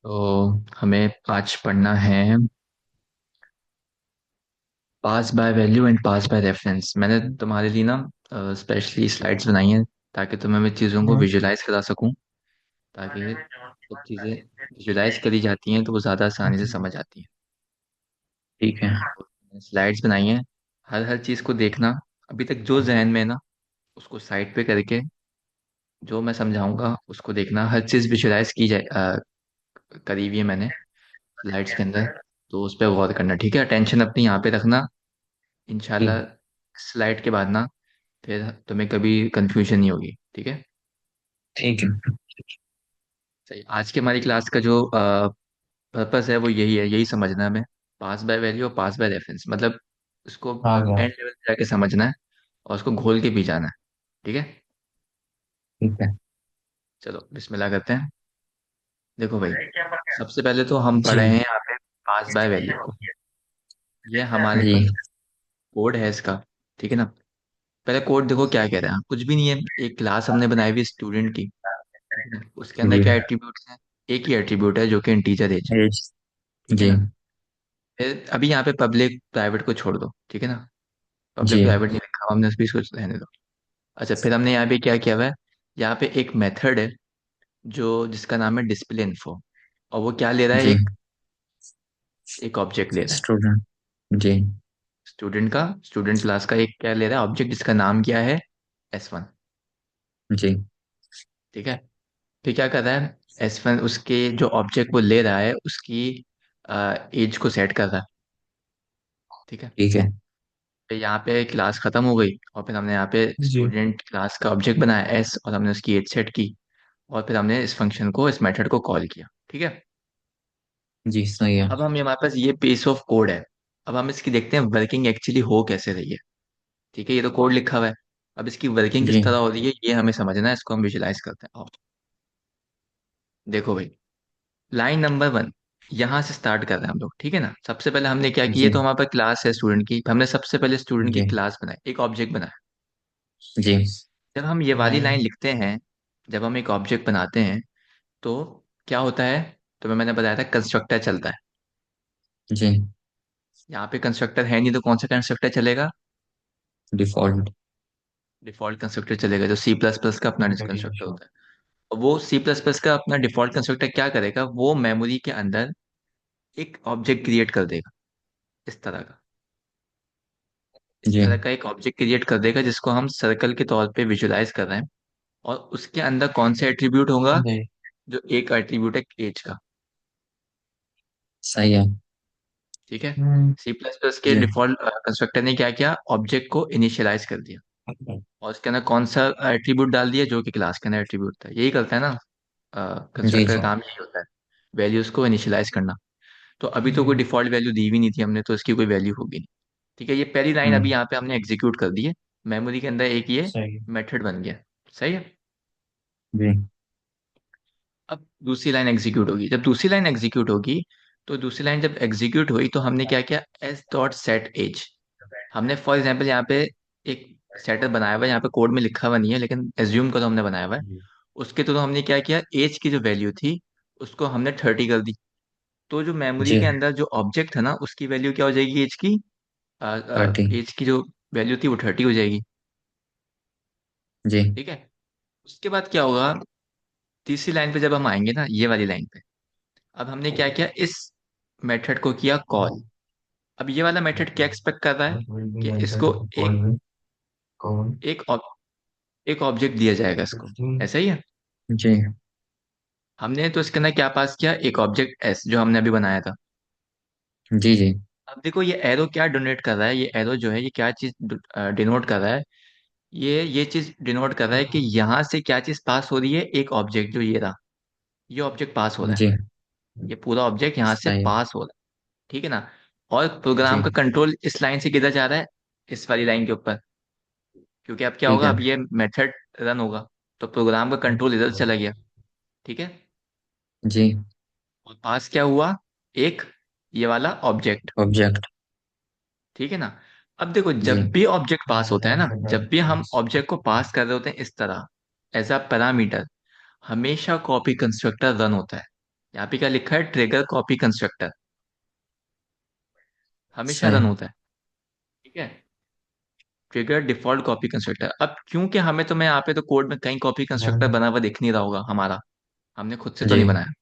तो हमें आज पढ़ना है pass by value and pass by reference. मैंने तुम्हारे लिए ना स्पेशली स्लाइड्स बनाई हैं ताकि तुम्हें मैं चीज़ों को विजुलाइज करा सकूं, ताकि जब चीज़ें विजुलाइज करी जाती हैं तो वो ज़्यादा आसानी से समझ आती हैं। ठीक है। स्लाइड्स बनाई हैं, हर हर चीज़ को देखना। अभी तक जो जहन में है ना, उसको साइड पे करके जो मैं समझाऊंगा उसको देखना। हर चीज़ विजुलाइज की जाए करी हुई है मैंने स्लाइड्स के अंदर, तो उस पर गौर करना। ठीक है, अटेंशन अपनी यहाँ पे रखना। इंशाल्लाह ठीक स्लाइड के बाद ना फिर तुम्हें कभी कंफ्यूजन नहीं होगी। ठीक है। ठीक है। सही, आज की हमारी क्लास का जो पर्पस है वो यही है, यही समझना है हमें। पास बाय वैल्यू और पास बाय रेफरेंस मतलब उसको आ गया। एंड लेवल पे जाके समझना है और उसको घोल के पी जाना है। ठीक है। ठीक है। चलो बिस्मिल्लाह करते हैं। देखो भाई, सबसे पहले तो हम पढ़ जी। रहे हैं यहाँ पे पास बाय वैल्यू को। ये हमारे जी। पास कोड है इसका। ठीक है ना। पहले कोड देखो क्या कह रहा है, कुछ भी नहीं है। एक क्लास हमने बनाई हुई स्टूडेंट की। ठीक है ना, उसके अंदर जी। क्या एट्रीब्यूट्स हैं? एक ही एट्रीब्यूट है जो कि इंटीजर एज। एज। ठीक है जी। ना। फिर अभी यहाँ पे पब्लिक प्राइवेट को छोड़ दो। ठीक है ना, पब्लिक जी। प्राइवेट नहीं लिखा हुआ हमने, उस भी इसको रहने दो। अच्छा, फिर हमने यहाँ पे क्या किया हुआ है? यहाँ पे एक मेथड है जो जिसका नाम है डिस्प्ले इन्फो, और वो क्या ले रहा है? जी। एक एक ऑब्जेक्ट ले रहा है स्टूडेंट। जी। स्टूडेंट का। स्टूडेंट क्लास का एक क्या ले रहा है? ऑब्जेक्ट जिसका नाम क्या है? S1। जी। ठीक है। फिर क्या कर रहा है? S1 उसके जो ऑब्जेक्ट वो ले रहा है उसकी एज को सेट कर रहा है। ठीक है। ठीक है। फिर यहाँ पे क्लास खत्म हो गई और फिर हमने यहाँ पे जी। स्टूडेंट क्लास का ऑब्जेक्ट बनाया S, और हमने उसकी एज सेट की। और फिर हमने इस फंक्शन को, इस मेथड को कॉल किया। ठीक है। जी सही है। अब हम हमारे पास ये पीस ऑफ कोड है। अब हम इसकी देखते हैं वर्किंग एक्चुअली हो कैसे रही है। ठीक है, ये तो कोड लिखा हुआ है। अब इसकी वर्किंग जी। किस तरह हो रही है ये हमें समझना है, इसको हम विजुलाइज करते हैं। आओ देखो भाई, लाइन नंबर 1 यहाँ से स्टार्ट कर रहे हैं हम लोग। ठीक है ना। सबसे पहले हमने क्या किया, जी। तो हमारे पास क्लास है स्टूडेंट की, हमने सबसे पहले स्टूडेंट की जी। क्लास बनाई, एक ऑब्जेक्ट बनाया। जी। जब हम ये वाली लाइन लिखते हैं, जब हम एक ऑब्जेक्ट बनाते हैं, तो क्या होता है? तो मैंने बताया था कंस्ट्रक्टर चलता है। जी। यहाँ पे कंस्ट्रक्टर है नहीं, तो कौन सा कंस्ट्रक्टर चलेगा? डिफॉल्ट। डिफॉल्ट कंस्ट्रक्टर चलेगा, जो सी प्लस प्लस का अपना कंस्ट्रक्टर होता है। और वो सी प्लस प्लस का अपना डिफॉल्ट कंस्ट्रक्टर क्या करेगा? वो मेमोरी के अंदर एक ऑब्जेक्ट क्रिएट कर देगा, इस तरह का। इस जी। तरह का एक ऑब्जेक्ट क्रिएट कर देगा जिसको हम सर्कल के तौर पे विजुलाइज कर रहे हैं। और उसके अंदर कौन सा एट्रीब्यूट होगा? जी। जो एक एट्रीब्यूट है एज का। सही है। ठीक है। सी प्लस प्लस के जी। डिफॉल्ट कंस्ट्रक्टर ने क्या किया? ऑब्जेक्ट को इनिशियलाइज कर दिया और उसके अंदर कौन सा एट्रीब्यूट डाल दिया? जो कि क्लास के अंदर एट्रीब्यूट था। यही करता है ना, जी। कंस्ट्रक्टर का जी। काम यही होता है, वैल्यूज को इनिशियलाइज करना। तो अभी तो कोई डिफॉल्ट वैल्यू दी भी नहीं थी हमने, तो इसकी कोई वैल्यू होगी नहीं। ठीक है, ये पहली लाइन अभी हम्म। यहाँ पे हमने एग्जीक्यूट कर दी है। मेमोरी के अंदर एक ये सही है। मेथड बन गया। सही है। जी। अब दूसरी लाइन एग्जीक्यूट होगी। जब दूसरी लाइन एग्जीक्यूट होगी, तो दूसरी लाइन जब एग्जीक्यूट हुई तो हमने क्या किया? S dot set age. हमने फॉर एग्जाम्पल यहाँ पे एक सेटअप बनाया हुआ है, यहाँ पे कोड में लिखा हुआ नहीं है लेकिन एज्यूम का तो हमने बनाया हुआ है। उसके तो हमने क्या किया? एज की जो वैल्यू थी उसको हमने 30 कर दी। तो जो मेमोरी जी। के अंदर जो ऑब्जेक्ट था ना, उसकी वैल्यू क्या हो जाएगी? एज की, 30। एज की जो वैल्यू थी वो 30 हो जाएगी। जी। ठीक है। उसके बाद क्या होगा? तीसरी लाइन पे जब हम आएंगे ना, ये वाली लाइन पे, अब हमने क्या किया? इस मेथड को किया कॉल। अब ये वाला मेथड क्या एक्सपेक्ट कर रहा है? कि इसको एक एक ऑब- एक ऑब्जेक्ट दिया जाएगा इसको। ऐसा ही है। जी। हमने तो इसके अंदर क्या पास किया? एक ऑब्जेक्ट एस जो हमने अभी बनाया था। जी। जी। अब देखो ये एरो क्या डोनेट कर रहा है, ये एरो जो है ये क्या चीज डिनोट कर रहा है? ये चीज डिनोट कर रहा है कि यहाँ से क्या चीज पास हो रही है? एक ऑब्जेक्ट जो ये रहा, ये ऑब्जेक्ट पास हो रहा है। जी। ये पूरा ऑब्जेक्ट यहाँ से सही है। पास हो रहा है। ठीक है ना। और प्रोग्राम का जी। कंट्रोल इस लाइन से किधर जा रहा है? इस वाली लाइन के ऊपर। क्योंकि अब क्या ठीक होगा? है। अब ये मेथड रन होगा, तो प्रोग्राम का कंट्रोल इधर चला गया। ठीक है। जी। और पास क्या हुआ? एक ये वाला ऑब्जेक्ट। ऑब्जेक्ट। ठीक है ना। अब देखो, जी। जब भी ऑब्जेक्ट पास होता है ना, जब भी हम ऑब्जेक्ट को पास कर रहे होते हैं इस तरह एज अ पैरामीटर, हमेशा कॉपी कंस्ट्रक्टर रन होता है। यहाँ पे क्या लिखा है, ट्रिगर कॉपी कंस्ट्रक्टर हमेशा सही। रन होता है। ठीक है, ट्रिगर डिफॉल्ट कॉपी कंस्ट्रक्टर। अब क्योंकि हमें तो, मैं यहाँ पे तो कोड में कहीं कॉपी कंस्ट्रक्टर बना हुआ दिख नहीं रहा होगा हमारा, हमने खुद से तो जी। नहीं बनाया।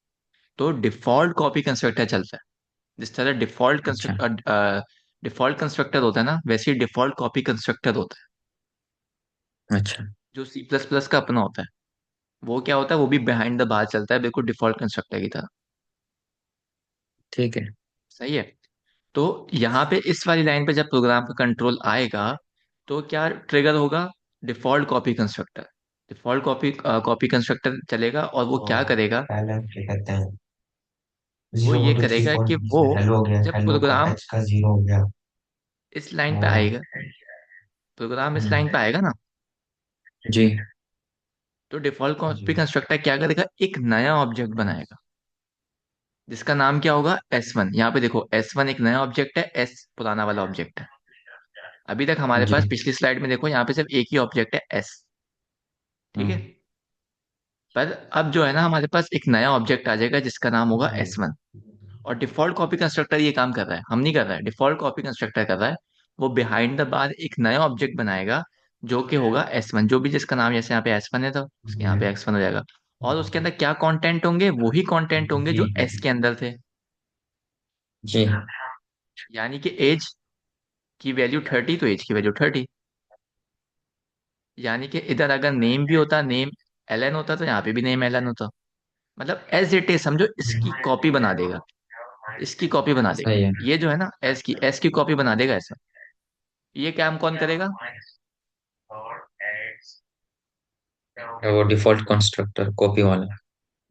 तो डिफॉल्ट कॉपी कंस्ट्रक्टर चलता है। जिस तरह अच्छा। डिफॉल्ट कंस्ट्रक्टर होता है ना, वैसे ही डिफॉल्ट कॉपी कंस्ट्रक्टर होता है, अच्छा। जो सी प्लस प्लस का अपना होता है। वो क्या होता है, वो भी बिहाइंड द बार चलता है, बिल्कुल डिफॉल्ट कंस्ट्रक्टर की तरह। ठीक है। सही है। तो यहाँ पे इस वाली लाइन पे जब प्रोग्राम का कंट्रोल आएगा, तो क्या ट्रिगर होगा, default copy constructor. Default copy constructor चलेगा, और वो क्या तो करेगा, पहले क्या कहते हैं, वो जीरो ये को तो थ्री करेगा कि पॉइंट वो हेलो हो गया, जब हेलो का प्रोग्राम एच का जीरो हो गया। इस लाइन पे और आएगा, प्रोग्राम इस लाइन हम्म, पे आएगा ना, जी तो डिफॉल्ट कॉपी कंस्ट्रक्टर क्या करेगा, एक नया ऑब्जेक्ट बनाएगा, जिसका नाम क्या होगा, S1। यहाँ पे देखो, S1 एक नया ऑब्जेक्ट है, S पुराना वाला ऑब्जेक्ट है। अभी तक हमारे जी। पास पिछली स्लाइड में देखो, यहाँ पे सिर्फ एक ही ऑब्जेक्ट है, S। ठीक है। हम्म, पर अब जो है ना, हमारे पास एक नया ऑब्जेक्ट आ जाएगा जिसका नाम होगा S1। और डिफॉल्ट कॉपी कंस्ट्रक्टर ये काम कर रहा है, हम नहीं कर रहा है, डिफॉल्ट कॉपी कंस्ट्रक्टर कर रहा है। वो बिहाइंड द बार एक नया ऑब्जेक्ट बनाएगा, जो कि होगा S1, जो भी जिसका नाम, जैसे यहाँ पे S1 है तो उसके यहाँ पे X1 हो जाएगा। और उसके अंदर क्या कंटेंट होंगे, वही कंटेंट होंगे जो S के अंदर थे। जी। यानी कि एज की वैल्यू 30, तो एज की वैल्यू 30। यानी कि इधर अगर नेम भी होता, नेम LN होता, तो यहाँ पे भी नेम LN होता। मतलब एज इट इज समझो, इसकी कॉपी बना देगा, इसकी कॉपी बना देगा। सही है। ये जो है ना, एस की कॉपी बना देगा ऐसा। ये काम कौन करेगा, वो डिफॉल्ट कंस्ट्रक्टर कॉपी वाला।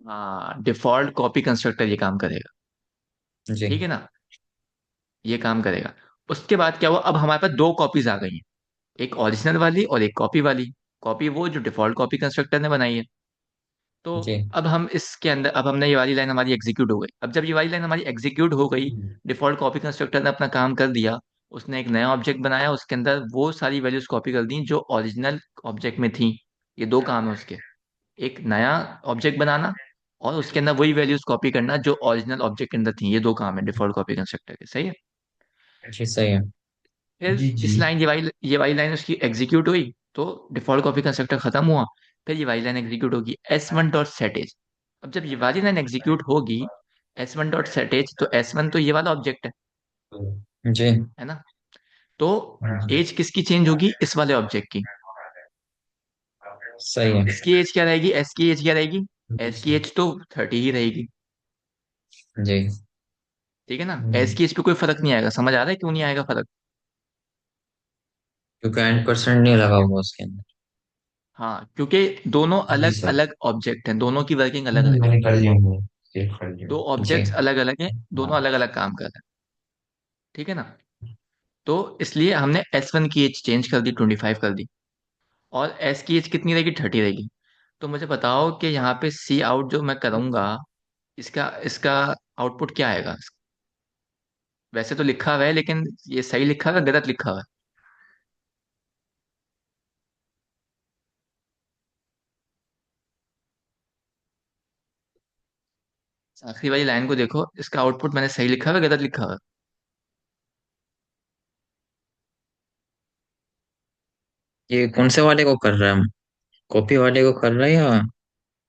हाँ, डिफॉल्ट कॉपी कंस्ट्रक्टर ये काम करेगा। जी। ठीक है ना, ये काम करेगा। उसके बाद क्या हुआ, अब हमारे पास दो कॉपीज आ गई हैं, एक ओरिजिनल वाली और एक कॉपी वाली। कॉपी वो जो डिफॉल्ट कॉपी कंस्ट्रक्टर ने बनाई है। तो जी। अब हम इसके अंदर, अब हमने ये वाली लाइन हमारी एग्जीक्यूट हो गई। अब जब ये वाली लाइन हमारी एग्जीक्यूट हो गई, डिफॉल्ट कॉपी कंस्ट्रक्टर ने अपना काम कर दिया, उसने एक नया ऑब्जेक्ट बनाया, उसके अंदर वो सारी वैल्यूज कॉपी कर दी जो ओरिजिनल ऑब्जेक्ट में थी। ये दो काम है उसके, एक नया ऑब्जेक्ट बनाना, और उसके अंदर वही वैल्यूज कॉपी करना जो ओरिजिनल ऑब्जेक्ट के अंदर थी। ये दो काम है डिफॉल्ट कॉपी कंस्ट्रक्टर के। सही है। जी सही है। फिर इस लाइन, ये वाली लाइन उसकी एग्जीक्यूट हुई, तो डिफॉल्ट कॉपी कंस्ट्रक्टर खत्म हुआ। फिर ये वाली लाइन एग्जीक्यूट होगी, S1 डॉट सेट एज। अब जब ये वाली लाइन एग्जीक्यूट होगी, S1 डॉट सेट एज, तो S1 तो ये वाला ऑब्जेक्ट जी है ना। तो एज किसकी चेंज होगी, इस वाले ऑब्जेक्ट की। सही है। इसकी एज क्या रहेगी, एस की एज क्या रहेगी, एस की एज तो 30 ही रहेगी। जी। ठीक है ना, एस की एज पे कोई फर्क नहीं आएगा। समझ आ रहा है क्यों नहीं आएगा फर्क। क्योंकि एंड परसेंट नहीं लगा हुआ उसके अंदर। हाँ, क्योंकि दोनों जी अलग सर। अलग ऑब्जेक्ट हैं, दोनों की वर्किंग अलग अलग है। मैंने कर लिया, मैं चेक कर दो लिया जी। ऑब्जेक्ट्स अलग अलग हैं, दोनों हाँ। अलग अलग काम कर रहे हैं। ठीक है ना। तो इसलिए हमने S1 की एज चेंज कर दी, 25 कर दी। और एस की एज कितनी रहेगी, 30 रहेगी। तो मुझे बताओ कि यहाँ पे सी आउट जो मैं करूँगा, इसका इसका आउटपुट क्या आएगा। वैसे तो लिखा हुआ है, लेकिन ये सही लिखा हुआ है गलत लिखा हुआ है। आखिरी वाली लाइन को देखो, इसका आउटपुट मैंने सही लिखा हुआ है गलत लिखा हुआ है। ये कौन से वाले को कर रहा है, कॉपी वाले को कर रहा है या?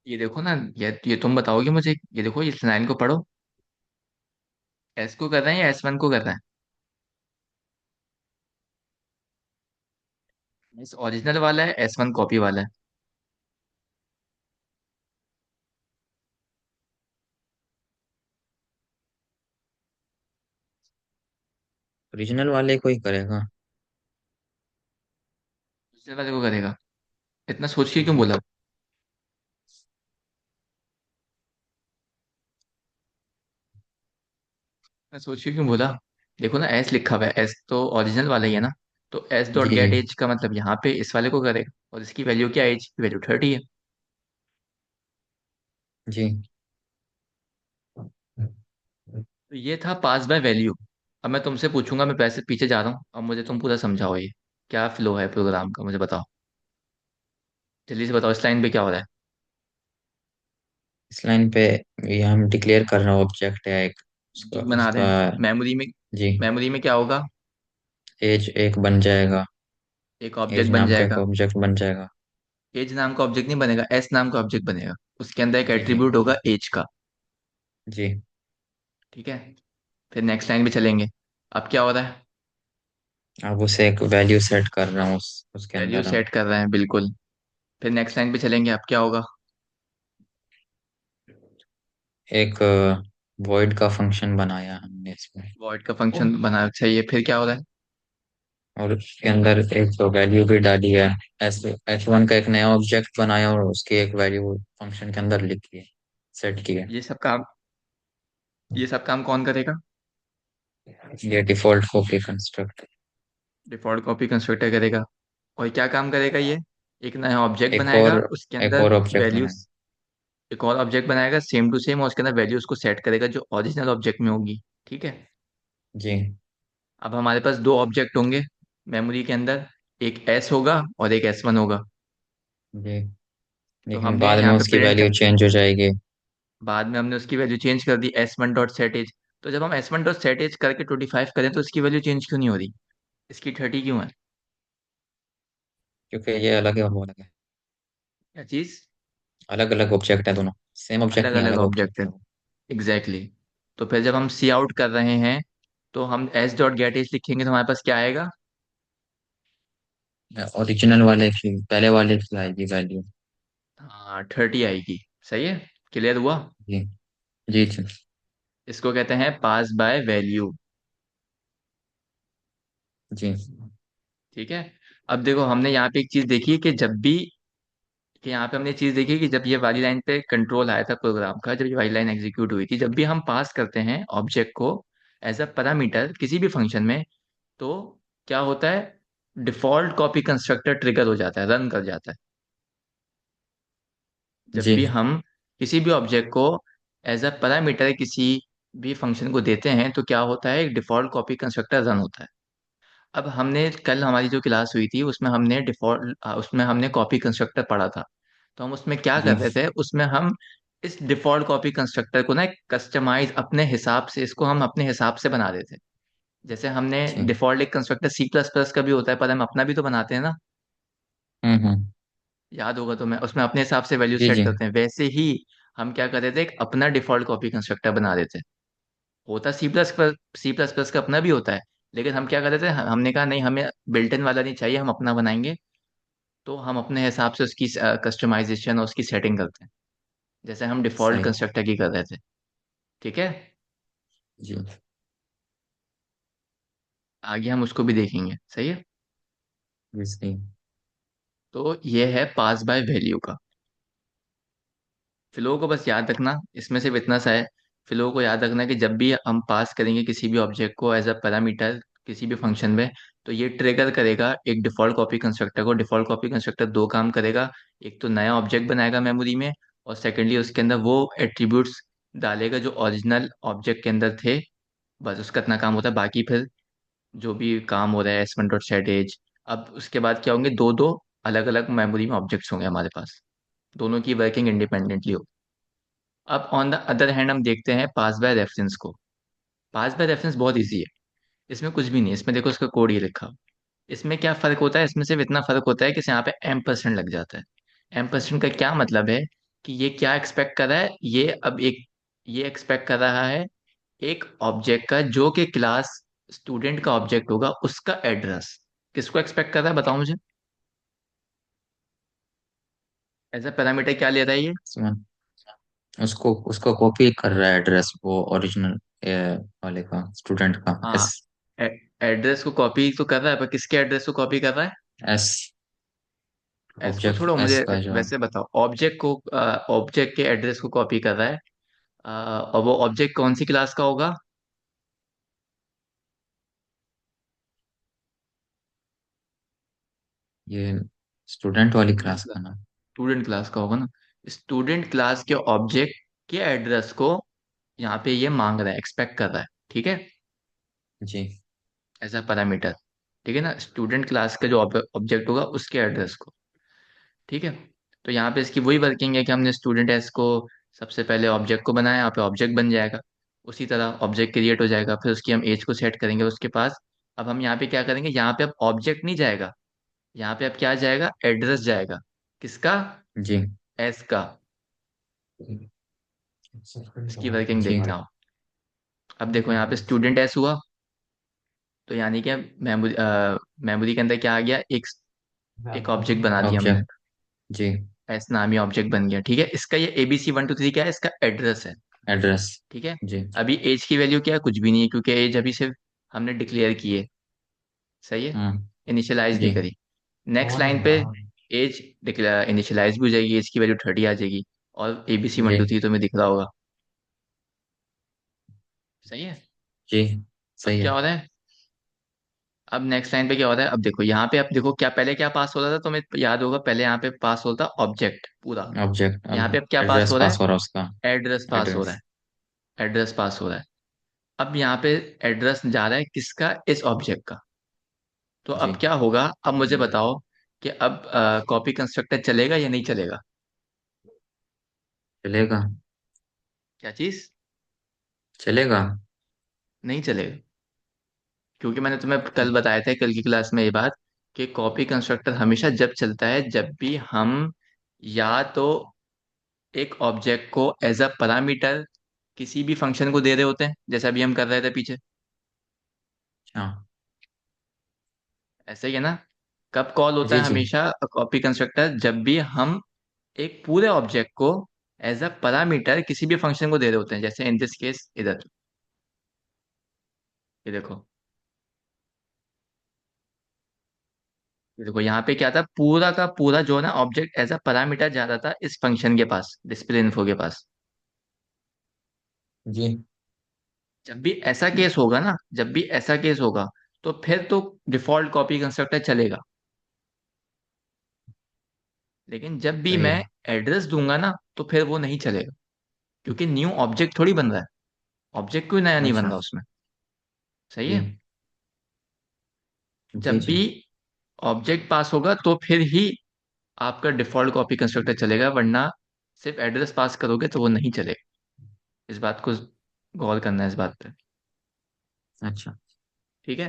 ये देखो ना, ये तुम बताओगे मुझे, ये देखो इस लाइन को पढ़ो, एस को कर रहे हैं या S1 को कर रहे हैं। एस ओरिजिनल वाला है, S1 कॉपी वाला है। ओरिजिनल वाले को ही करेगा। दूसरे वाले को करेगा। इतना सोच के क्यों बोला, इतना सोच के क्यों बोला। देखो ना, एस लिखा हुआ है, एस तो ओरिजिनल वाला ही है ना। तो एस डॉट जी जी। गेट एज का मतलब यहाँ पे इस वाले को करेगा, और इसकी वैल्यू क्या है, एज की वैल्यू 30 है। जी। तो ये था पास बाय वैल्यू। अब मैं तुमसे पूछूंगा, मैं वैसे पीछे जा रहा हूँ, अब मुझे तुम पूरा समझाओ ये क्या फ्लो है प्रोग्राम का, मुझे बताओ। जल्दी से बताओ, इस लाइन पे क्या हो रहा है। इस लाइन पे ये हम डिक्लेयर कर रहे हैं, ऑब्जेक्ट है एक, उसका ऑब्जेक्ट बना रहे उसका हैं मेमोरी में। जी। मेमोरी में क्या होगा? एज एक बन जाएगा। एक एज ऑब्जेक्ट बन नाम का एक जाएगा। ऑब्जेक्ट बन जाएगा। एज नाम का ऑब्जेक्ट नहीं बनेगा, एस नाम का ऑब्जेक्ट बनेगा। उसके अंदर एक जी जी एट्रीब्यूट होगा एज का। जी। ठीक है। फिर नेक्स्ट लाइन भी चलेंगे। अब क्या हो रहा है? अब उसे एक वैल्यू सेट कर रहा हूँ उसके वैल्यू अंदर हम। सेट कर रहे हैं, बिल्कुल। फिर नेक्स्ट लाइन पे चलेंगे, अब क्या होगा? एक वॉइड का फंक्शन बनाया हमने इसमें। वॉइड का फंक्शन बना चाहिए, फिर क्या हो रहा है? और उसके अंदर एक वैल्यू भी डाली है। एस एच वन का एक नया ऑब्जेक्ट बनाया और उसकी एक वैल्यू फंक्शन के अंदर लिखी है, सेट की है। ये सब काम कौन करेगा? ये default copy construct. Default copy constructor करेगा। और क्या काम करेगा ये? एक नया ऑब्जेक्ट एक बनाएगा, और उसके एक अंदर और ऑब्जेक्ट बनाया। वैल्यूज। एक और ऑब्जेक्ट बनाएगा सेम टू सेम, और उसके अंदर वैल्यूज को सेट करेगा जो ओरिजिनल ऑब्जेक्ट में होगी। ठीक है। जी अब हमारे पास दो ऑब्जेक्ट होंगे मेमोरी के अंदर। एक एस होगा और एक S1 होगा। जी। तो लेकिन हमने बाद में यहाँ पे उसकी प्रिंट वैल्यू चेंज हो जाएगी। बाद में हमने उसकी वैल्यू चेंज कर दी, S1 डॉट सेट एज। तो जब हम S1 डॉट सेट एज करके 25 करें तो इसकी वैल्यू चेंज क्यों नहीं हो रही? इसकी 30 क्यों है? क्योंकि ये अलग है और वो अलग है। क्या चीज? अलग अलग ऑब्जेक्ट है दोनों। सेम अलग ऑब्जेक्ट नहीं, अलग अलग ऑब्जेक्ट ऑब्जेक्ट है। है वो। Exactly exactly। तो फिर जब हम सी आउट कर रहे हैं तो हम एस डॉट गेट एज लिखेंगे तो हमारे पास क्या आएगा? ओरिजिनल वाले की पहले वाले की आएगी वैल्यू। हाँ, 30 आएगी। सही है। क्लियर हुआ? जी जी जी इसको कहते हैं पास बाय वैल्यू। जी ठीक है। अब देखो, हमने यहाँ पे एक चीज देखी कि जब भी कि यहाँ पे हमने चीज देखी कि जब ये वाली लाइन पे कंट्रोल आया था प्रोग्राम का, जब ये वाली लाइन एग्जीक्यूट हुई थी, जब भी हम पास करते हैं ऑब्जेक्ट को एज अ पैरामीटर किसी भी फंक्शन में, तो क्या होता है? डिफॉल्ट कॉपी कंस्ट्रक्टर ट्रिगर हो जाता है, रन कर जाता है। जब जी भी हम किसी भी ऑब्जेक्ट को एज अ पैरामीटर किसी भी फंक्शन को देते हैं तो क्या होता है? एक डिफॉल्ट कॉपी कंस्ट्रक्टर रन होता है। अब हमने कल हमारी जो क्लास हुई थी उसमें हमने कॉपी कंस्ट्रक्टर पढ़ा था। तो हम उसमें क्या जी कर रहे थे, उसमें हम इस डिफॉल्ट कॉपी कंस्ट्रक्टर को ना कस्टमाइज अपने हिसाब से, इसको हम अपने हिसाब से बना देते हैं। जैसे हमने जी। डिफॉल्ट एक कंस्ट्रक्टर C++ का भी होता है, पर हम अपना भी तो बनाते हैं ना। हम्म। याद होगा तो मैं उसमें अपने हिसाब से वैल्यू जी सेट जी करते हैं, वैसे ही हम क्या कर देते हैं, एक अपना डिफॉल्ट कॉपी कंस्ट्रक्टर बना देते हैं। होता C++ का अपना भी होता है, लेकिन हम क्या कर देते हैं, हमने कहा नहीं, हमें बिल्ट इन वाला नहीं चाहिए, हम अपना बनाएंगे। तो हम अपने हिसाब से उसकी कस्टमाइजेशन और उसकी सेटिंग करते हैं, जैसे हम डिफॉल्ट सही। कंस्ट्रक्टर की कर रहे थे। ठीक है। जी आगे हम उसको भी देखेंगे, सही है। जी सही। तो ये है पास बाय वैल्यू का फ्लो को बस याद रखना, इसमें सिर्फ इतना सा है। फ्लो को याद रखना कि जब भी हम पास करेंगे किसी भी ऑब्जेक्ट को एज अ पैरामीटर किसी भी फंक्शन में, तो ये ट्रिगर करेगा एक डिफॉल्ट कॉपी कंस्ट्रक्टर को। डिफॉल्ट कॉपी कंस्ट्रक्टर दो काम करेगा। एक तो नया ऑब्जेक्ट बनाएगा मेमोरी में, और सेकेंडली उसके अंदर वो एट्रीब्यूट्स डालेगा जो ओरिजिनल ऑब्जेक्ट के अंदर थे। बस उसका इतना काम होता है, बाकी फिर जो भी काम हो रहा है S1 डॉट सेट एज। अब उसके बाद क्या होंगे, दो दो अलग अलग मेमोरी में ऑब्जेक्ट्स होंगे हमारे पास, दोनों की वर्किंग इंडिपेंडेंटली हो। अब ऑन द अदर हैंड हम देखते हैं पास बाय रेफरेंस को। पास बाय रेफरेंस बहुत इजी है। इसमें कुछ भी नहीं है, इसमें देखो इसका कोड ये लिखा हो। इसमें क्या फर्क होता है? इसमें सिर्फ इतना फर्क होता है कि यहाँ पे M% लग जाता है। M% का क्या मतलब है? कि ये क्या एक्सपेक्ट कर रहा है, ये एक्सपेक्ट कर रहा है एक ऑब्जेक्ट का जो कि क्लास स्टूडेंट का ऑब्जेक्ट होगा, उसका एड्रेस। किसको एक्सपेक्ट कर रहा है, बताओ मुझे। एज अ पैरामीटर क्या ले रहा है ये? समझ। उसको उसको कॉपी कर रहा है एड्रेस, वो ओरिजिनल वाले का, स्टूडेंट का। हाँ, एस एड्रेस को कॉपी तो कर रहा है, पर किसके एड्रेस को कॉपी कर रहा है? एस एस को ऑब्जेक्ट छोड़ो, एस मुझे का जो है। वैसे बताओ, ऑब्जेक्ट के एड्रेस को कॉपी कर रहा है। और वो ऑब्जेक्ट कौन सी क्लास का होगा? ये स्टूडेंट वाली स्टूडेंट क्लास क्लास। का नाम। स्टूडेंट क्लास का होगा ना। स्टूडेंट क्लास के ऑब्जेक्ट के एड्रेस को यहाँ पे ये मांग रहा है, एक्सपेक्ट कर रहा है। ठीक है। जी एज अ पैरामीटर। ठीक है ना, स्टूडेंट क्लास का जो ऑब्जेक्ट होगा उसके एड्रेस को। ठीक है। तो यहाँ पे इसकी वही वर्किंग है कि हमने स्टूडेंट एस को सबसे पहले ऑब्जेक्ट को बनाया, यहाँ पे ऑब्जेक्ट बन जाएगा। उसी तरह ऑब्जेक्ट क्रिएट हो जाएगा, फिर उसकी हम एज को सेट करेंगे उसके पास। अब हम यहाँ पे क्या करेंगे, यहाँ पे अब ऑब्जेक्ट नहीं जाएगा, यहाँ पे अब क्या जाएगा, एड्रेस जाएगा। किसका? जी एस का। इसकी वर्किंग जी देखना हो। अब देखो यहाँ पे स्टूडेंट एस हुआ, तो यानी कि मेमोरी मेमोरी के अंदर क्या आ गया, एक ऑब्जेक्ट बना दिया हमने। ऑब्जेक्ट। जी। एस नामी ऑब्जेक्ट बन गया, ठीक है। इसका ये ABC 1 2 3 क्या है, इसका एड्रेस है। एड्रेस। ठीक है। जी। अभी एज की वैल्यू क्या है, कुछ भी नहीं है, क्योंकि एज अभी सिर्फ हमने डिक्लेयर की है। सही है। हम्म। इनिशियलाइज नहीं जी। करी। नेक्स्ट लाइन पे एज डिक्लेयर इनिशियलाइज भी हो जाएगी, एज की वैल्यू 30 आ जाएगी। और ABC 1 2 3 तो में दिख रहा होगा। सही है। जी अब सही क्या है। हो रहा है, अब नेक्स्ट लाइन पे क्या हो रहा है, अब देखो यहाँ पे, अब देखो क्या पहले क्या पास हो रहा था, तुम्हें याद होगा, पहले यहाँ पे पास होता ऑब्जेक्ट पूरा। ऑब्जेक्ट, यहाँ अब पे अब क्या पास एड्रेस हो रहा पास है, हो रहा है उसका। एड्रेस पास हो रहा एड्रेस। है। एड्रेस पास हो रहा है। अब यहाँ पे एड्रेस जा रहा है किसका, इस ऑब्जेक्ट का। तो जी। अब क्या होगा, अब मुझे बताओ कि अब कॉपी कंस्ट्रक्टर चलेगा या नहीं चलेगा। चलेगा। क्या चीज? चलेगा। नहीं चलेगा। क्योंकि मैंने तुम्हें कल बताया था, कल की क्लास में ये बात, कि कॉपी कंस्ट्रक्टर हमेशा जब चलता है जब भी हम या तो एक ऑब्जेक्ट को एज अ पैरामीटर किसी भी फंक्शन को दे रहे होते हैं, जैसा भी हम कर रहे थे पीछे। हाँ। ऐसे ही है ना। कब कॉल होता जी है जी। हमेशा कॉपी कंस्ट्रक्टर, जब भी हम एक पूरे ऑब्जेक्ट को एज अ पैरामीटर किसी भी फंक्शन को दे रहे होते हैं, जैसे इन दिस केस इधर। ये देखो, ये देखो यहाँ पे क्या था, पूरा का पूरा जो है ना ऑब्जेक्ट एज अ पैरामीटर जा रहा था इस फंक्शन के पास, डिस्प्ले इन्फो के पास। जी। जब भी ऐसा केस होगा ना, जब भी ऐसा केस होगा, तो फिर तो डिफॉल्ट कॉपी कंस्ट्रक्टर चलेगा। लेकिन जब भी सही मैं है। एड्रेस दूंगा ना, तो फिर वो नहीं चलेगा, क्योंकि न्यू ऑब्जेक्ट थोड़ी बन रहा है। ऑब्जेक्ट कोई नया नहीं बन अच्छा। रहा उसमें। सही जी है। जी जब भी जी। ऑब्जेक्ट पास होगा तो फिर ही आपका डिफॉल्ट कॉपी कंस्ट्रक्टर चलेगा, वरना सिर्फ एड्रेस पास करोगे तो वो नहीं चलेगा। इस बात को गौर करना है, इस बात पे। अच्छा। ठीक है।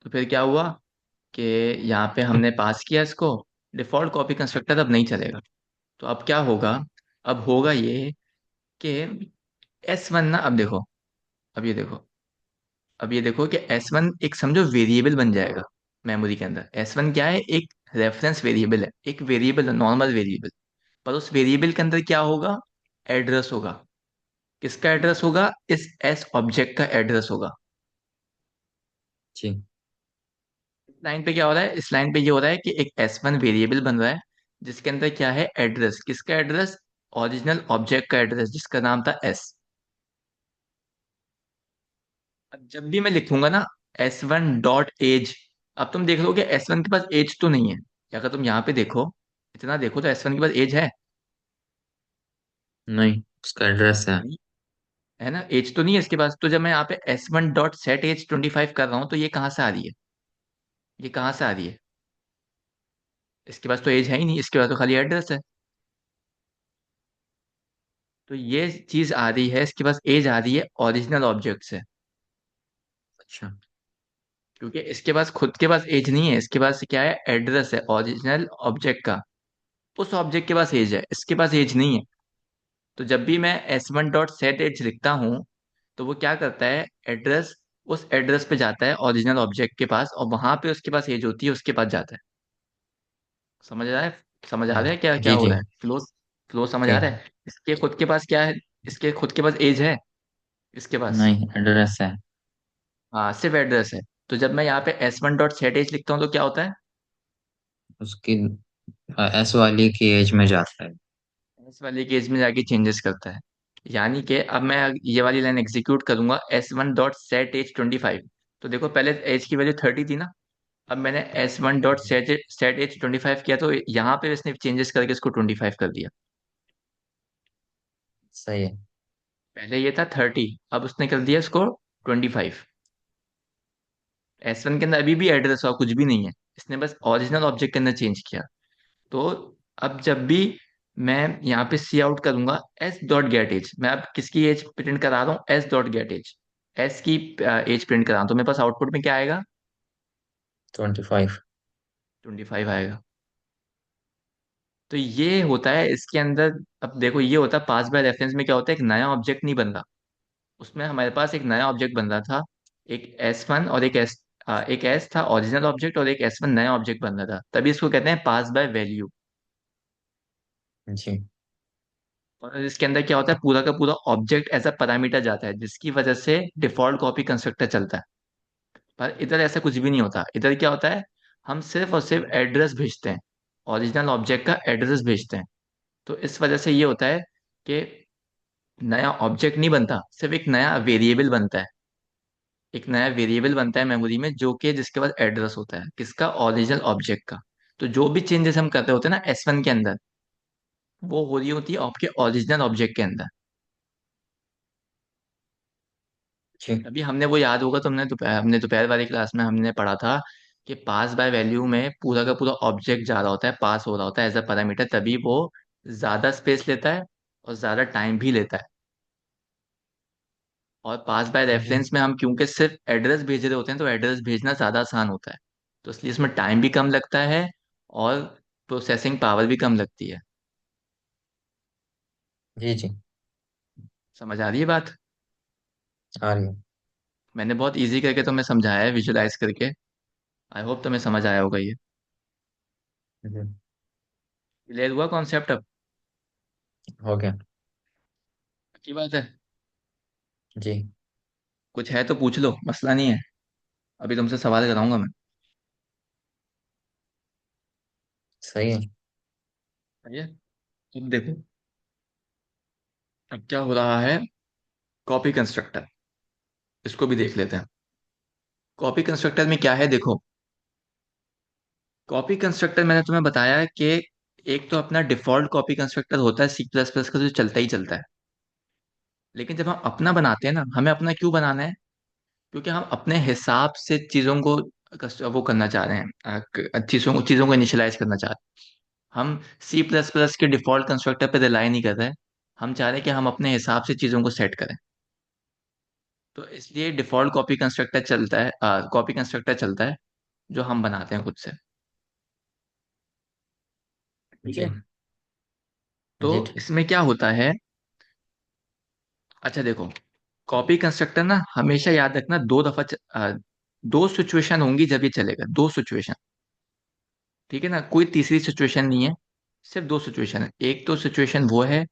तो फिर क्या हुआ कि यहाँ पे हमने पास किया इसको, डिफॉल्ट कॉपी कंस्ट्रक्टर अब नहीं चलेगा। तो अब क्या होगा, अब होगा ये कि S1 ना, अब देखो, अब ये देखो, अब ये देखो कि S1 एक समझो वेरिएबल बन जाएगा मेमोरी के अंदर। S1 क्या है, एक रेफरेंस वेरिएबल है, एक वेरिएबल है, नॉर्मल वेरिएबल। पर उस वेरिएबल के अंदर क्या होगा, एड्रेस होगा। किसका एड्रेस होगा, इस एस ऑब्जेक्ट का एड्रेस होगा। जी। इस लाइन पे क्या हो रहा है, इस लाइन पे ये हो रहा है कि एक S1 वेरिएबल बन रहा है, जिसके अंदर क्या है, एड्रेस। किसका एड्रेस, ओरिजिनल ऑब्जेक्ट का एड्रेस, जिसका नाम था एस। अब जब भी मैं लिखूंगा ना S1 डॉट एज, अब तुम देख लो कि S1 के पास एज तो नहीं है। अगर तुम यहाँ पे देखो, इतना देखो, तो S1 के पास एज है? नहीं, उसका एड्रेस है। नहीं है ना, एज तो नहीं है इसके पास। तो जब मैं यहाँ पे S1 डॉट सेट एज 25 कर रहा हूँ, तो ये कहाँ से आ रही है, ये कहाँ से आ रही है? इसके पास तो एज है ही नहीं, इसके पास तो खाली एड्रेस है। तो ये चीज आ रही है, इसके पास एज आ रही है ओरिजिनल ऑब्जेक्ट से। अच्छा। क्योंकि इसके पास खुद के पास एज नहीं है, इसके पास क्या है, एड्रेस है ओरिजिनल ऑब्जेक्ट का। उस ऑब्जेक्ट के पास एज है, इसके पास एज नहीं है। तो जब भी मैं S1 डॉट सेट एज लिखता हूँ, तो वो क्या करता है, एड्रेस, उस एड्रेस पे जाता है ओरिजिनल ऑब्जेक्ट के पास, और वहां पे उसके पास एज होती है, उसके पास जाता है। समझ आ रहा है, समझ आ रहा है क्या क्या जी हो जी। रहा है, फ्लो, फ्लो समझ आ जी। रहा है। इसके खुद के पास क्या है, इसके खुद के पास एज है, इसके पास। नहीं, एड्रेस है। हाँ, सिर्फ एड्रेस है। तो जब मैं यहाँ पे S1 डॉट सेट एज लिखता हूँ तो क्या होता है, उसकी एस वाली की एज में जाता है। एस वाले केस में जाके चेंजेस करता है। यानी कि अब मैं ये वाली लाइन एग्जीक्यूट करूंगा, S1 डॉट सेट एज 25। तो देखो पहले एज की वैल्यू 30 थी ना। अब मैंने S1 डॉट सेट एज 25 किया, तो यहाँ पे इसने चेंजेस करके इसको 25 कर दिया। सही है। पहले ये था 30, अब उसने कर दिया इसको 25। S1 के अंदर अभी भी एड्रेस और कुछ भी नहीं है, इसने बस ओरिजिनल ऑब्जेक्ट के अंदर चेंज किया। तो अब जब भी मैं यहाँ पे सी आउट करूंगा एस डॉट गेट एज। मैं अब किसकी एज प्रिंट करा रहा हूँ? S dot get age. S की एज प्रिंट करा रहा हूँ, तो मेरे पास आउटपुट में क्या आएगा? 25। 25 आएगा। तो ये होता है इसके अंदर। अब देखो, ये होता है पास बाय रेफरेंस में क्या होता है, एक नया ऑब्जेक्ट नहीं बन रहा। उसमें हमारे पास एक नया ऑब्जेक्ट बन रहा था। एक S1 और एक एस था ओरिजिनल ऑब्जेक्ट, और एक S1 नया ऑब्जेक्ट बन रहा था, तभी इसको कहते हैं पास बाय वैल्यू। जी और इसके अंदर क्या होता है, पूरा का पूरा ऑब्जेक्ट एज अ पैरामीटर जाता है, जिसकी वजह से डिफॉल्ट कॉपी कंस्ट्रक्टर चलता है। पर इधर ऐसा कुछ भी नहीं होता। इधर क्या होता है, हम सिर्फ और सिर्फ एड्रेस भेजते हैं, ओरिजिनल ऑब्जेक्ट का एड्रेस भेजते हैं। तो इस वजह से ये होता है कि नया ऑब्जेक्ट नहीं बनता, सिर्फ एक नया वेरिएबल बनता है। एक नया वेरिएबल बनता है मेमोरी में, जो कि जिसके पास एड्रेस होता है किसका, ओरिजिनल ऑब्जेक्ट का। तो जो भी चेंजेस हम करते होते हैं ना S1 के अंदर, वो हो रही होती है आपके ओरिजिनल ऑब्जेक्ट के अंदर। जी। अभी हमने वो याद होगा, तुमने हमने दोपहर वाली क्लास में हमने पढ़ा था कि पास बाय वैल्यू में पूरा का पूरा ऑब्जेक्ट जा रहा होता है, पास हो रहा होता है एज अ पैरामीटर, तभी वो ज्यादा स्पेस लेता है और ज्यादा टाइम भी लेता है। और पास बाय जी रेफरेंस में हम क्योंकि सिर्फ एड्रेस भेज रहे होते हैं, तो एड्रेस भेजना ज़्यादा आसान होता है। तो इसलिए इसमें टाइम भी कम लगता है, और प्रोसेसिंग पावर भी कम लगती है। जी। जी समझ आ रही है बात? आ रही है। मैंने बहुत इजी करके तुम्हें समझाया है, विजुलाइज करके। आई होप तुम्हें समझ आया होगा ये। जी। क्लियर हुआ कॉन्सेप्ट अब? हो गया। की बात है। जी। कुछ है तो पूछ लो, मसला नहीं है। अभी तुमसे सवाल कराऊंगा मैं। सही है। सही है। अब देखो, अब क्या हो रहा है, कॉपी कंस्ट्रक्टर, इसको भी देख लेते हैं। कॉपी कंस्ट्रक्टर में क्या है, देखो। कॉपी कंस्ट्रक्टर मैंने तुम्हें बताया कि एक तो अपना डिफॉल्ट कॉपी कंस्ट्रक्टर होता है C++ का, जो चलता ही चलता है। लेकिन जब हम अपना बनाते हैं ना, हमें अपना क्यों बनाना है? क्योंकि हम अपने हिसाब से चीज़ों को वो करना चाह रहे हैं, चीज़ों को इनिशियलाइज करना चाह रहे हैं। हम C++ के डिफॉल्ट कंस्ट्रक्टर पे रिलाई नहीं कर रहे। हम चाह रहे हैं कि हम अपने हिसाब से चीज़ों को सेट करें। तो इसलिए डिफॉल्ट कॉपी कंस्ट्रक्टर चलता है, कॉपी कंस्ट्रक्टर चलता है, जो हम बनाते हैं खुद से। ठीक जी। है। तो जी ठीक। इसमें क्या होता है, अच्छा देखो, कॉपी कंस्ट्रक्टर ना हमेशा याद रखना, दो सिचुएशन होंगी जब ये चलेगा, दो सिचुएशन। ठीक है ना, कोई तीसरी सिचुएशन नहीं है। सिर्फ दो सिचुएशन है। एक तो सिचुएशन वो है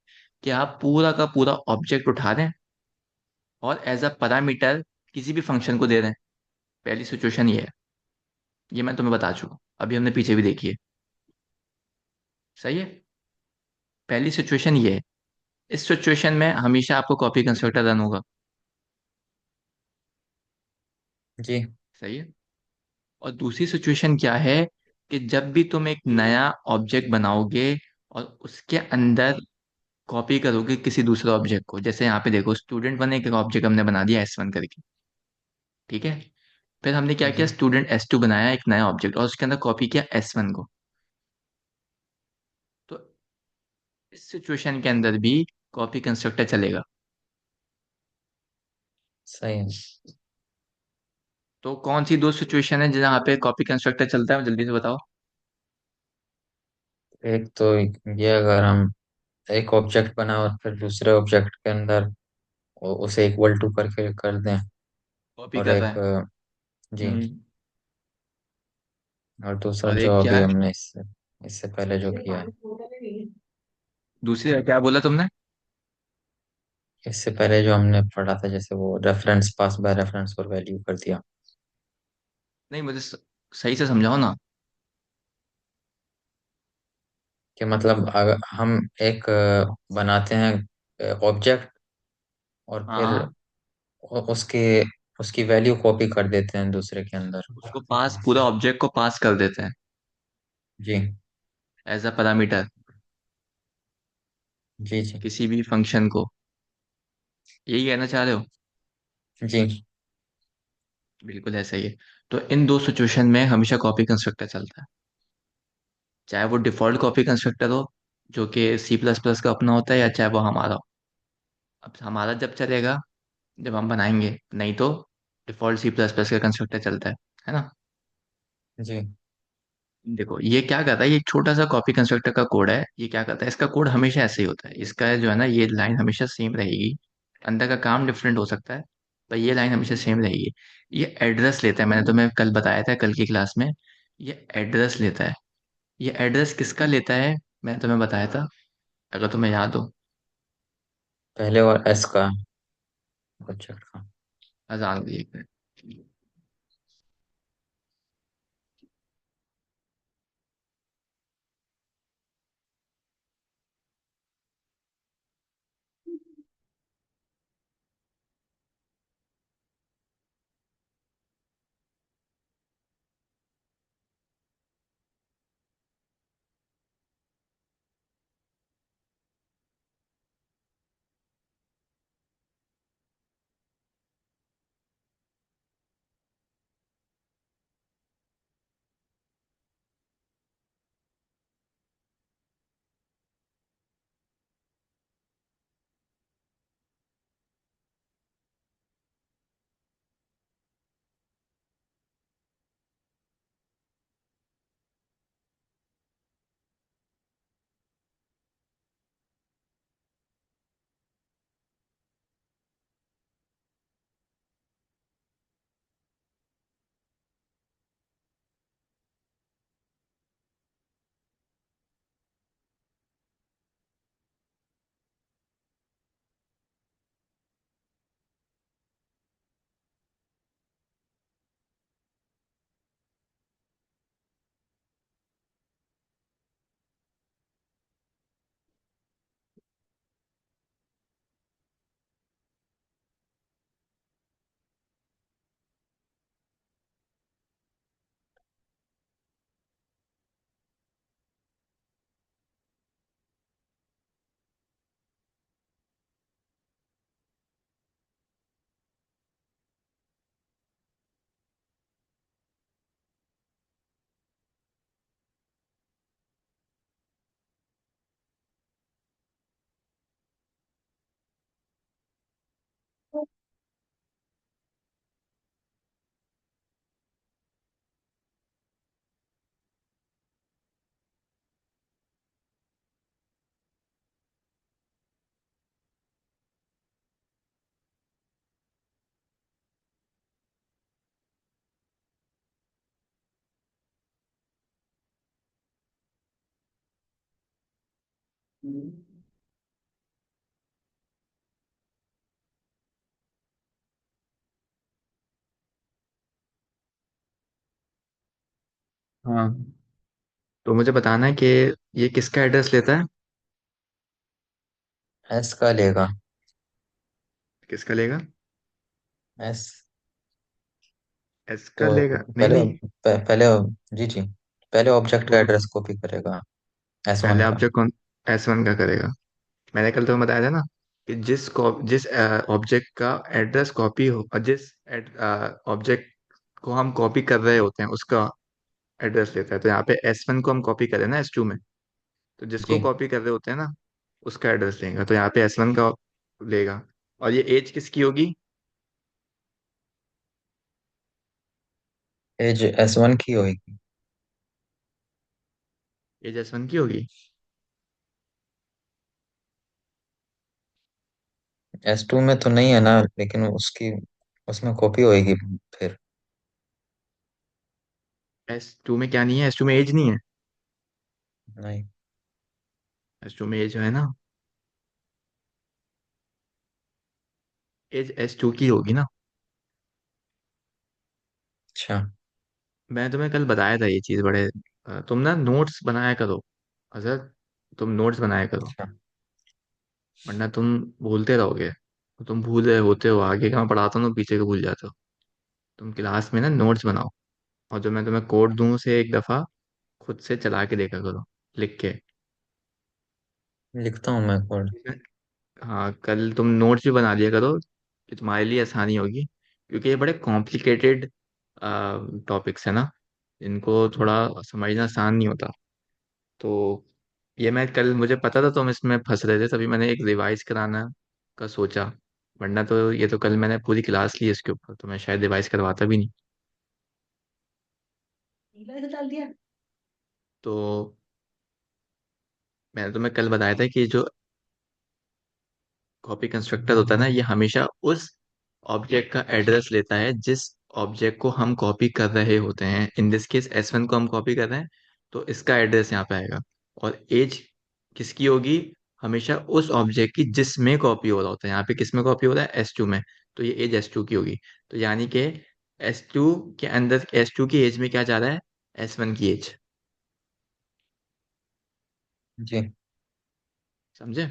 कि आप पूरा का पूरा ऑब्जेक्ट उठा रहे हैं और एज अ पैरामीटर किसी भी फंक्शन को दे रहे हैं। पहली सिचुएशन ये है। ये मैं तुम्हें बता चुका, अभी हमने पीछे भी देखी है। सही है। पहली सिचुएशन ये है। इस सिचुएशन में हमेशा आपको कॉपी कंस्ट्रक्टर रन होगा। जी। सही है। और दूसरी सिचुएशन क्या है, कि जब भी तुम एक नया ऑब्जेक्ट बनाओगे और उसके अंदर कॉपी करोगे किसी दूसरे ऑब्जेक्ट को, जैसे यहाँ पे देखो, स्टूडेंट 1 एक ऑब्जेक्ट हमने बना दिया S1 करके। ठीक है। फिर हमने क्या किया, जी स्टूडेंट S2 बनाया एक नया ऑब्जेक्ट, और उसके अंदर कॉपी किया S1 को। तो इस सिचुएशन के अंदर भी कॉपी कंस्ट्रक्टर चलेगा। सही है। तो कौन सी दो सिचुएशन है जहाँ पे कॉपी कंस्ट्रक्टर चलता है, जल्दी से बताओ। एक तो ये, अगर हम एक ऑब्जेक्ट बना और फिर दूसरे ऑब्जेक्ट के अंदर उसे इक्वल टू करके कर दें। कॉपी और कर रहा एक है। जी। हम्म। और दूसरा और जो एक क्या अभी है? हमने इससे इससे पहले जो किया है। दूसरी क्या बोला तुमने? इससे पहले जो हमने पढ़ा था, जैसे वो रेफरेंस, पास बाय रेफरेंस और वैल्यू कर दिया। नहीं, मुझे सही से समझाओ ना। कि मतलब अगर हम एक बनाते हैं ऑब्जेक्ट, और हाँ फिर हाँ। उसके उसकी वैल्यू कॉपी कर देते हैं दूसरे के अंदर। उसको पास, पूरा ऑब्जेक्ट को पास कर देते हैं जी। एज अ पैरामीटर जी। जी। किसी भी फंक्शन को। यही कहना चाह रहे हो? जी। बिल्कुल ऐसा ही है। तो इन दो सिचुएशन में हमेशा कॉपी कंस्ट्रक्टर चलता है, चाहे वो डिफॉल्ट कॉपी कंस्ट्रक्टर हो जो कि सी प्लस प्लस का अपना होता है, या चाहे वो हमारा हो। अब हमारा जब चलेगा, जब हम बनाएंगे, नहीं तो डिफॉल्ट सी प्लस प्लस का कंस्ट्रक्टर चलता है ना। जी। देखो ये क्या करता है, ये छोटा सा कॉपी कंस्ट्रक्टर का कोड है। ये क्या करता है, इसका कोड हमेशा ऐसे ही होता है, इसका जो है ना, ये लाइन हमेशा सेम रहेगी। अंदर का काम डिफरेंट हो सकता है, पर ये लाइन हमेशा सेम रहेगी। ये एड्रेस लेता है, मैंने तुम्हें कल बताया था, कल की क्लास में। ये एड्रेस लेता है। ये एड्रेस किसका लेता है, मैंने तुम्हें बताया था, अगर तुम्हें याद हो। पहले और एस का ऑब्जेक्ट का। आजान दी एक मिनट। हाँ, तो मुझे बताना है कि ये किसका एड्रेस लेता है। एस का लेगा। किसका लेगा। एस। एस का तो लेगा, नहीं पहले नहीं। पहले जी जी, पहले ऑब्जेक्ट का दोनों। एड्रेस कॉपी करेगा, एस वन पहले का। ऑब्जेक्ट कौन, एस वन का करेगा। मैंने कल तुम्हें बताया था ना, कि जिस ऑब्जेक्ट का एड्रेस कॉपी हो, और जिस ऑब्जेक्ट को हम कॉपी कर रहे होते हैं, उसका एड्रेस लेता है। तो यहाँ पे एस वन को हम कॉपी करें ना एस टू में, तो जिसको जी। कॉपी कर रहे होते हैं ना, उसका एड्रेस लेगा। तो यहाँ पे एस वन का लेगा। और ये एज किसकी होगी। एज एस वन की होगी। एज एस वन की होगी। एस टू में तो नहीं है ना, लेकिन उसकी उसमें कॉपी होएगी फिर। एस टू में क्या नहीं है, एस टू में एज नहीं है। नहीं। एस टू में एज है ना, एज एस टू की होगी ना। अच्छा। मैं तुम्हें कल बताया था ये चीज बड़े। तुम ना नोट्स बनाया करो अजहर, तुम नोट्स बनाया करो, अच्छा। वरना तुम भूलते रहोगे। तो तुम भूल रहे होते हो, आगे का मैं पढ़ाता हूँ तो पीछे का भूल जाते हो। तुम क्लास में ना नोट्स बनाओ, और जो मैं तुम्हें कोड दूं उसे एक दफा खुद से चला के देखा करो, लिख के। लिखता हूँ मैं कोड। हाँ, कल तुम नोट्स भी बना लिया करो, कि तुम्हारे लिए आसानी होगी। क्योंकि ये बड़े कॉम्प्लिकेटेड टॉपिक्स है ना, इनको थोड़ा समझना आसान नहीं होता। तो ये मैं कल मुझे पता था तुम इसमें फंस रहे थे, तभी मैंने एक रिवाइज कराना का सोचा। वरना तो ये तो कल मैंने पूरी क्लास ली इसके ऊपर, तो मैं शायद रिवाइज करवाता भी नहीं। तो मैंने तुम्हें कल बताया था कि जो कॉपी कंस्ट्रक्टर होता है ना, ये हमेशा उस ऑब्जेक्ट का एड्रेस लेता है जिस ऑब्जेक्ट को हम कॉपी कर रहे होते हैं। इन दिस केस S1 को हम कॉपी कर रहे हैं, तो इसका एड्रेस यहाँ पे आएगा। और एज किसकी होगी? हमेशा उस ऑब्जेक्ट की जिसमें कॉपी हो रहा होता है। यहाँ पे किस में कॉपी हो रहा है? S2 में। तो ये एज S2 की होगी। तो यानी कि S2 के अंदर S2 की एज में क्या जा रहा है? S1 की एज। जी समझे?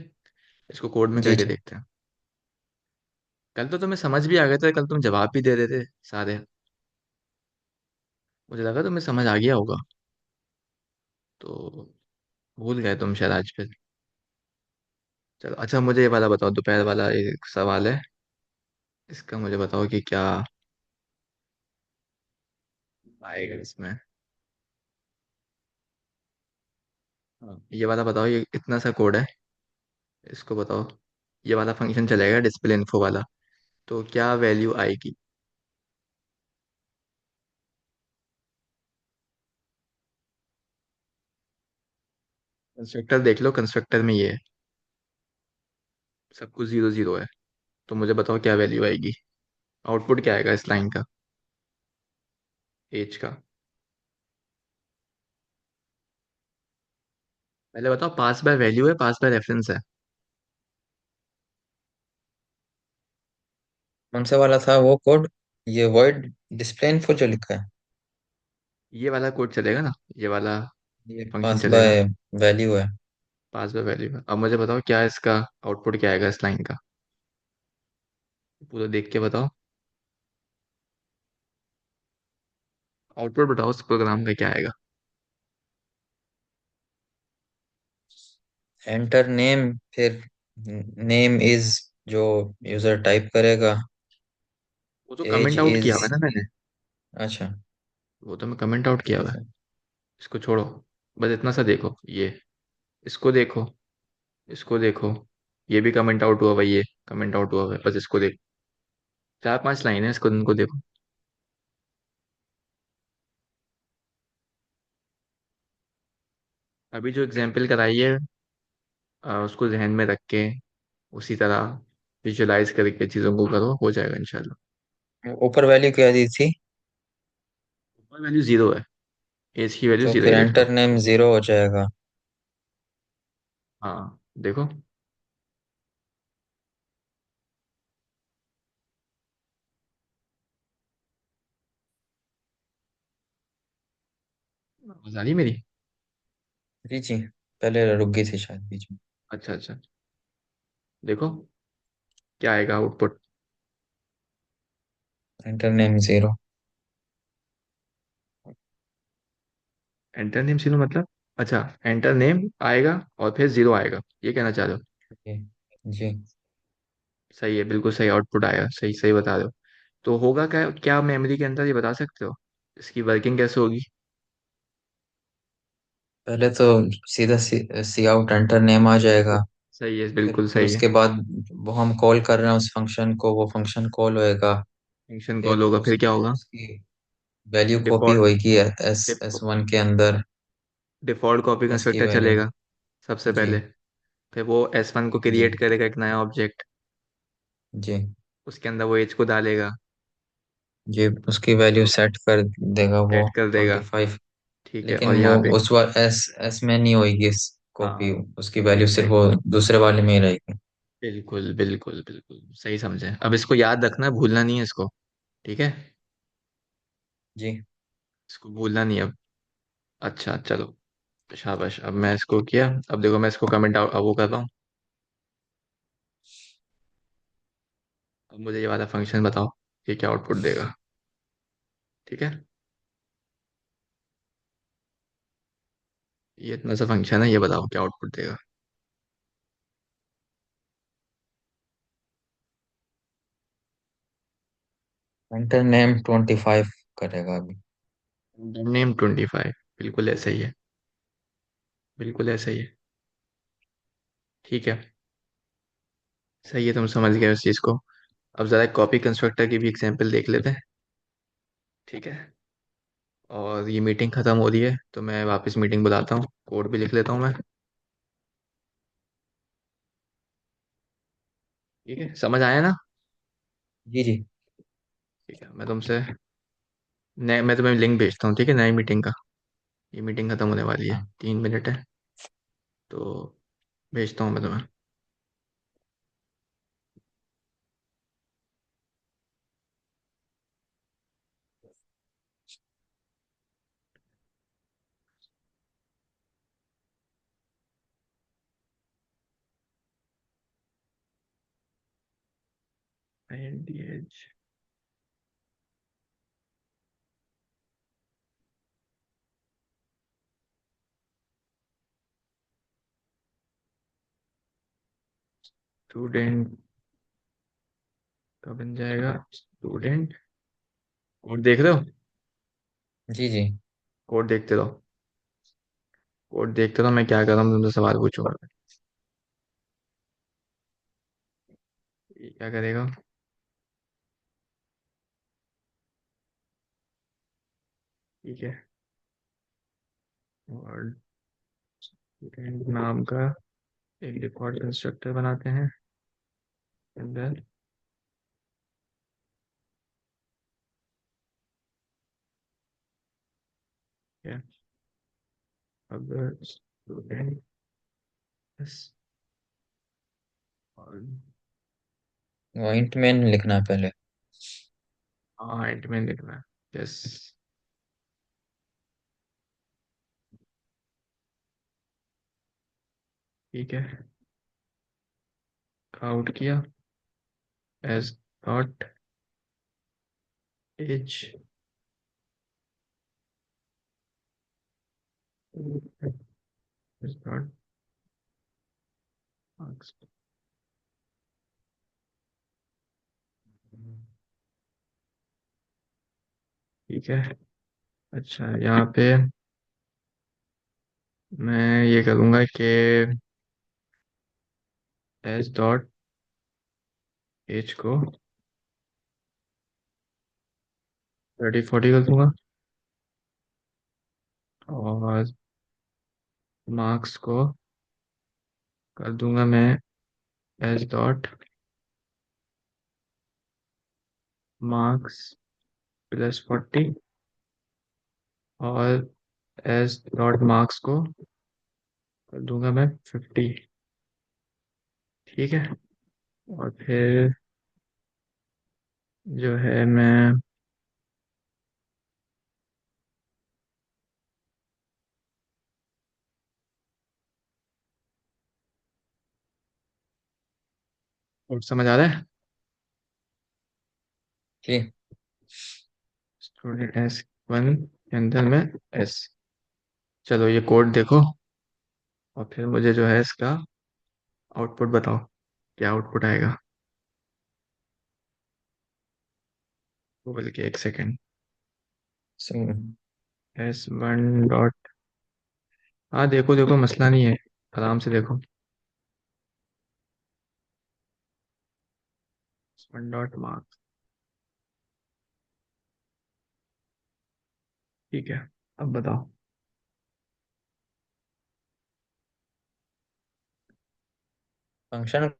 इसको कोड में जी करके जी। देखते हैं। कल तो तुम्हें समझ भी आ गया था, कल तुम जवाब भी दे रहे थे सारे। मुझे लगा तुम्हें समझ आ गया होगा, तो भूल गए तुम शायद आज फिर। चलो अच्छा, मुझे ये वाला बताओ, दोपहर वाला एक सवाल है। इसका मुझे बताओ कि क्या आएगा इसमें। हाँ, ये वाला बताओ, ये इतना सा कोड है, इसको बताओ। ये वाला फंक्शन चलेगा डिस्प्ले इन्फो वाला, तो क्या वैल्यू आएगी? कंस्ट्रक्टर देख लो, कंस्ट्रक्टर में ये है, सब कुछ जीरो जीरो है। तो मुझे बताओ क्या वैल्यू आएगी, आउटपुट क्या आएगा इस लाइन का, एज का। पहले बताओ, पास बाय वैल्यू है, पास बाय रेफरेंस है? कौन सा वाला था वो कोड? ये वर्ड डिस्प्ले इन्फो जो लिखा है? ये वाला कोड चलेगा ना, ये वाला ये फंक्शन पास चलेगा। बाय वैल्यू है। पास बाय वैल्यू है। अब मुझे बताओ क्या इसका आउटपुट क्या आएगा इस लाइन का, पूरा देख के बताओ। आउटपुट बताओ उस प्रोग्राम का क्या आएगा। एंटर नेम, फिर नेम इज जो यूजर टाइप करेगा। वो तो एज कमेंट आउट किया इज। हुआ है ना मैंने। अच्छा। वो तो मैं कमेंट आउट किया ठीक हुआ है। है। इसको छोड़ो, बस इतना सा देखो ये। इसको देखो, इसको देखो। ये भी कमेंट आउट हुआ हुआ है, ये कमेंट आउट हुआ हुआ है, बस इसको देखो। 4-5 लाइन है, इसको इनको देखो। अभी जो एग्जाम्पल कराई है, उसको जहन में रख के उसी तरह विजुलाइज करके चीज़ों को करो, हो जाएगा इंशाल्लाह। ऊपर वैल्यू क्या दी थी? वैल्यू जीरो है, एज की वैल्यू तो जीरो फिर ही देख लो। एंटर नेम जीरो हो जाएगा। हाँ देखो, आवाज आ रही है मेरी? जी जी। पहले रुक गई थी शायद बीच में। अच्छा अच्छा, देखो क्या आएगा output. Enter name zero. Enter name zero मतलब? अच्छा, एंटर नेम आएगा और फिर जीरो आएगा, ये कहना चाह रहे हो? जी जी। सही है, बिल्कुल सही आउटपुट आया, सही सही बता रहे हो। तो होगा क्या क्या मेमोरी के अंदर, ये बता सकते हो? इसकी वर्किंग कैसे होगी? पहले तो सीधा सी आउट एंटर नेम आ जाएगा। सही है, फिर बिल्कुल फिर सही है। उसके बाद वो हम कॉल कर रहे हैं उस फंक्शन को, वो फंक्शन कॉल होएगा। फंक्शन कॉल फिर होगा, फिर क्या होगा? उसकी वैल्यू कॉपी डिफॉल्ट होएगी एस एस वन के अंदर। डिफॉल्ट कॉपी एस की कंस्ट्रक्टर वैल्यू। चलेगा सबसे जी पहले। फिर वो S1 को जी क्रिएट करेगा एक नया ऑब्जेक्ट, जी उसके अंदर वो एज को डालेगा, जी। उसकी वैल्यू सेट कर देगा वो सेट कर देगा। 25। ठीक है, और लेकिन वो यहाँ पे उस बार एस एस में नहीं होएगी इस कॉपी। हाँ, उसकी वैल्यू सिर्फ सही, वो दूसरे वाले में ही रहेगी। बिल्कुल बिल्कुल बिल्कुल सही समझे। अब इसको याद रखना, भूलना नहीं है इसको। ठीक है, जी। इसको भूलना नहीं अब। अच्छा चलो, शाबाश। अब मैं इसको किया, अब देखो मैं इसको कमेंट वो कर रहा हूँ। अब मुझे ये वाला फंक्शन बताओ, ये क्या आउटपुट देगा। ठीक है, ये इतना सा फंक्शन है, ये बताओ क्या आउटपुट देगा। एंटर नेम 25 करेगा अभी। नेम 25, बिल्कुल ऐसा ही है, बिल्कुल ऐसा ही है। ठीक है, सही है, तुम समझ गए उस चीज़ को। अब ज़रा कॉपी कंस्ट्रक्टर की भी एग्जांपल देख लेते हैं। ठीक है, और ये मीटिंग ख़त्म हो रही है तो मैं वापस मीटिंग बुलाता हूँ, कोड भी लिख लेता हूँ मैं। ठीक है, समझ आया ना? जी जी। ठीक है, मैं तुम्हें लिंक भेजता हूँ, ठीक है, नई मीटिंग का। ये मीटिंग ख़त्म होने वाली है, हाँ 3 मिनट है, तो भेजता हूँ मैं तुम्हें। INTH स्टूडेंट का बन जाएगा स्टूडेंट। कोड देख रहे हो? जी जी। कोड देखते रहो, कोड देखते रहो, मैं क्या कर रहा हूँ तुमसे सवाल पूछूंगा। ये क्या करेगा? ठीक है, और स्टूडेंट नाम का एक डिफॉल्ट कंस्ट्रक्टर बनाते हैं अंदर। क्या? अब स्टूडेंट और पॉइंट में लिखना है पहले। हाँ एंड में लिखना है। यस, ठीक है, आउट किया age dot age age dot marks. ठीक है, अच्छा यहाँ पे मैं ये करूँगा कि एज डॉट एज को 30 40 कर दूंगा, और मार्क्स को कर दूंगा मैं एज डॉट मार्क्स +40, और एज डॉट मार्क्स को कर दूंगा मैं 50। ठीक है, और फिर जो है मैं और समझ आ रहा है? जी। स्टूडेंट S1 के अंदर में एस। चलो ये कोड देखो, और फिर मुझे जो है इसका आउटपुट बताओ, क्या आउटपुट आएगा। वो बोल के 1 सेकेंड। S1 डॉट, हाँ देखो देखो, मसला नहीं है, आराम से देखो। S1 dot marks. ठीक है, अब बताओ। फंक्शन